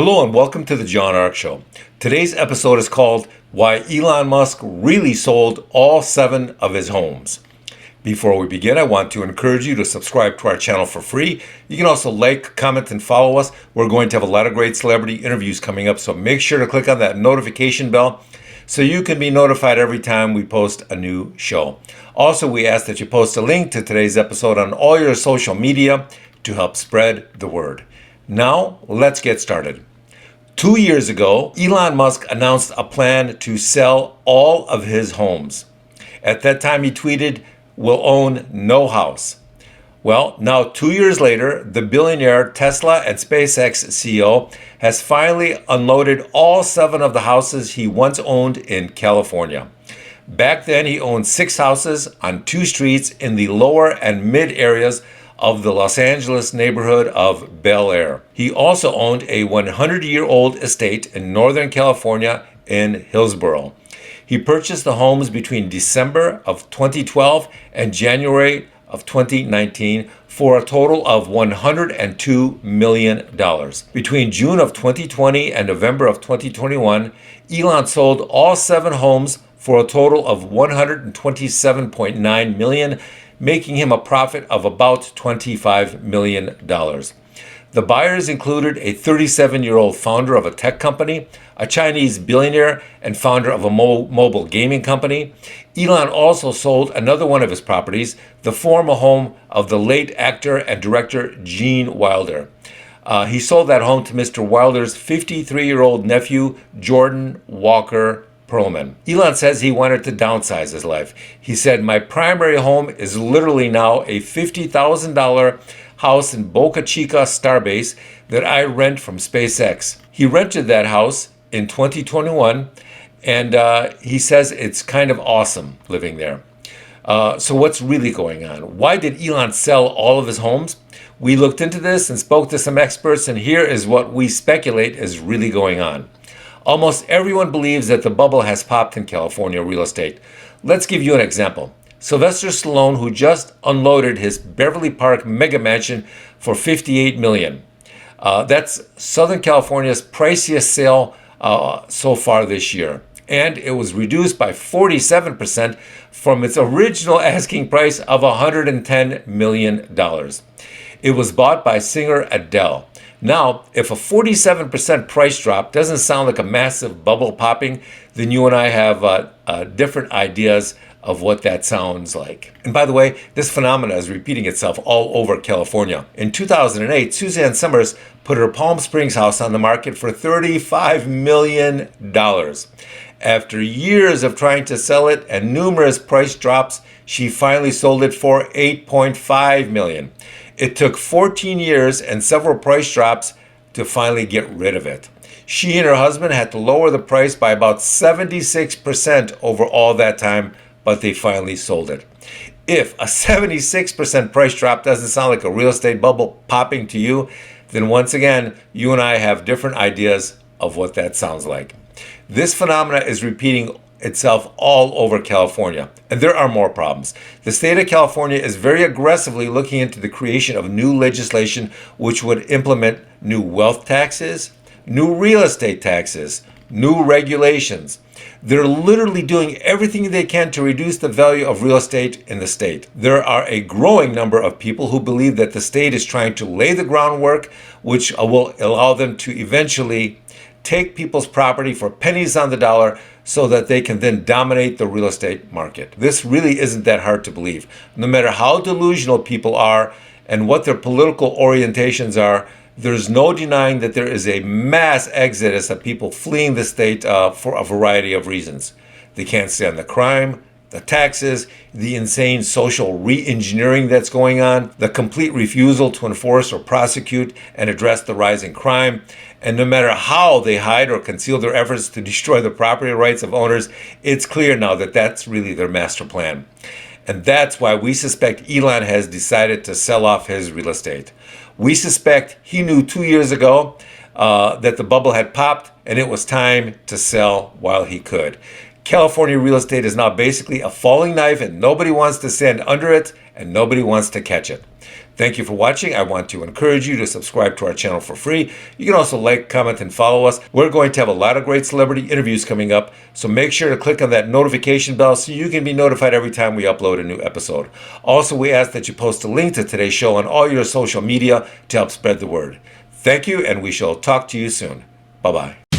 Hello and welcome to the John Ark Show. Today's episode is called Why Elon Musk Really Sold All 7 of His Homes. Before we begin, I want to encourage you to subscribe to our channel for free. You can also like, comment, and follow us. We're going to have a lot of great celebrity interviews coming up, so make sure to click on that notification bell so you can be notified every time we post a new show. Also, we ask that you post a link to today's episode on all your social media to help spread the word. Now, let's get started. 2 years ago, Elon Musk announced a plan to sell all of his homes. At that time, he tweeted, "We'll own no house." Well, now 2 years later, the billionaire Tesla and SpaceX CEO has finally unloaded all 7 of the houses he once owned in California. Back then, he owned 6 houses on 2 streets in the lower and mid areas of the Los Angeles neighborhood of Bel Air. He also owned a 100-year-old estate in Northern California in Hillsborough. He purchased the homes between December of 2012 and January of 2019 for a total of $102 million. Between June of 2020 and November of 2021, Elon sold all 7 homes for a total of $127.9 million, making him a profit of about $25 million. The buyers included a 37-year-old founder of a tech company, a Chinese billionaire and founder of a mobile gaming company. Elon also sold another one of his properties, the former home of the late actor and director Gene Wilder. He sold that home to Mr. Wilder's 53-year-old nephew, Jordan Walker Perlman. Elon says he wanted to downsize his life. He said, "My primary home is literally now a $50,000 house in Boca Chica, Starbase, that I rent from SpaceX." He rented that house in 2021, and he says it's kind of awesome living there. So what's really going on? Why did Elon sell all of his homes? We looked into this and spoke to some experts, and here is what we speculate is really going on. Almost everyone believes that the bubble has popped in California real estate. Let's give you an example. Sylvester Stallone, who just unloaded his Beverly Park mega mansion for $58 million. That's Southern California's priciest sale so far this year. And it was reduced by 47% from its original asking price of $110 million. It was bought by singer Adele. Now, if a 47% price drop doesn't sound like a massive bubble popping, then you and I have different ideas of what that sounds like. And by the way, this phenomena is repeating itself all over California. In 2008, Suzanne Summers put her Palm Springs house on the market for $35 million. After years of trying to sell it and numerous price drops, she finally sold it for $8.5 million. It took 14 years and several price drops to finally get rid of it. She and her husband had to lower the price by about 76% over all that time, but they finally sold it. If a 76% price drop doesn't sound like a real estate bubble popping to you, then once again, you and I have different ideas of what that sounds like. This phenomena is repeating itself all over California, and there are more problems. The state of California is very aggressively looking into the creation of new legislation which would implement new wealth taxes, new real estate taxes, new regulations. They're literally doing everything they can to reduce the value of real estate in the state. There are a growing number of people who believe that the state is trying to lay the groundwork which will allow them to eventually take people's property for pennies on the dollar so that they can then dominate the real estate market. This really isn't that hard to believe. No matter how delusional people are and what their political orientations are, there's no denying that there is a mass exodus of people fleeing the state for a variety of reasons. They can't stand the crime, the taxes, the insane social re-engineering that's going on, the complete refusal to enforce or prosecute and address the rising crime. And no matter how they hide or conceal their efforts to destroy the property rights of owners, it's clear now that that's really their master plan. And that's why we suspect Elon has decided to sell off his real estate. We suspect he knew 2 years ago that the bubble had popped and it was time to sell while he could. California real estate is now basically a falling knife and nobody wants to stand under it and nobody wants to catch it. Thank you for watching. I want to encourage you to subscribe to our channel for free. You can also like, comment, and follow us. We're going to have a lot of great celebrity interviews coming up, so make sure to click on that notification bell so you can be notified every time we upload a new episode. Also, we ask that you post a link to today's show on all your social media to help spread the word. Thank you, and we shall talk to you soon. Bye-bye.